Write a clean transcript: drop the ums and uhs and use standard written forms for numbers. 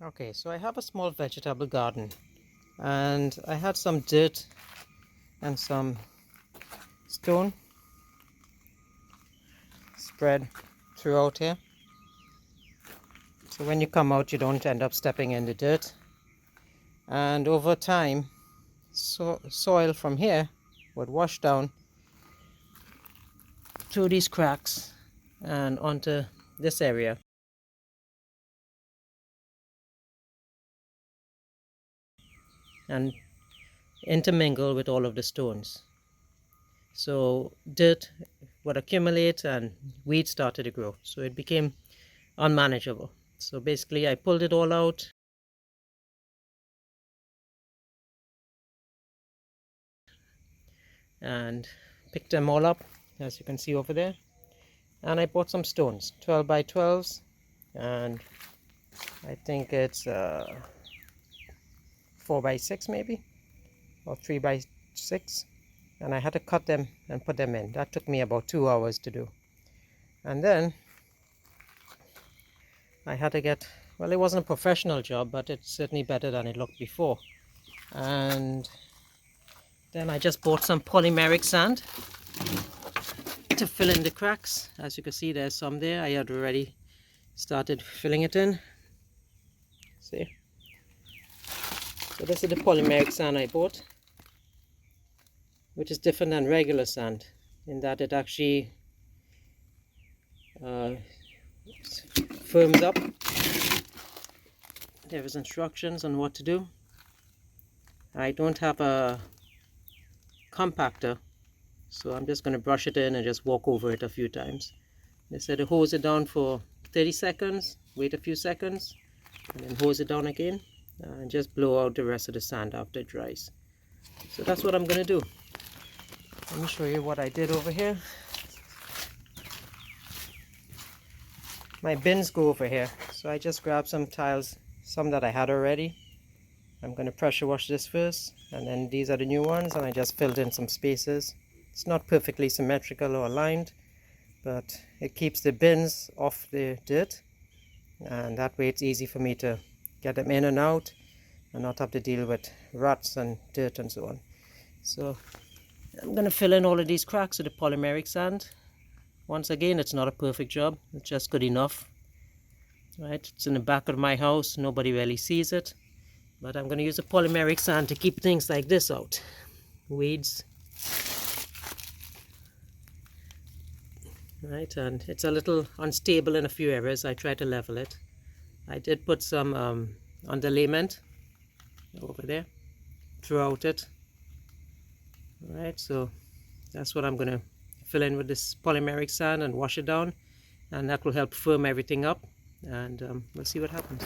Okay, so I have a small vegetable garden and I had some dirt and some stone spread throughout here. So when you come out, you don't end up stepping in the dirt. And over time, soil from here would wash down through these cracks and onto this area. And intermingle with all of the stones. So dirt would accumulate and weeds started to grow. So it became unmanageable. So basically I pulled it all out and picked them all up, as you can see over there. And I bought some stones, 12 by 12s, and I think it's 4 by 6 maybe, or 3 by 6. And I had to cut them and put them in. That took me about 2 hours to do. And then I had to get, well, it wasn't a professional job, but it's certainly better than it looked before. And then I just bought some polymeric sand to fill in the cracks. As you can see, there's some there. I had already started filling it in. See? So this is the polymeric sand I bought, which is different than regular sand in that it actually firms up. There is instructions on what to do. I don't have a compactor, so I'm just going to brush it in and just walk over it a few times. They said to hose it down for 30 seconds, wait a few seconds, and then hose it down again, and just blow out the rest of the sand after it dries. So that's what I'm going to do. Let me show you what I did over here. My bins go over here, so I just grabbed some tiles, some that I had already. I'm going to pressure wash this first, and then these are the new ones, and I just filled in some spaces. It's not perfectly symmetrical or aligned, but it keeps the bins off the dirt, and that way it's easy for me to get them in and out and not have to deal with ruts and dirt and so on. So I'm going to fill in all of these cracks with the polymeric sand. Once again, it's not a perfect job, it's just good enough. Right, it's in the back of my house, nobody really sees it, but I'm going to use a polymeric sand to keep things like this out. Weeds. Right, and it's a little unstable in a few areas. I try to level it. I did put some underlayment over there throughout it. Alright, so that's what I'm going to fill in with this polymeric sand and wash it down, and that will help firm everything up, and we'll see what happens.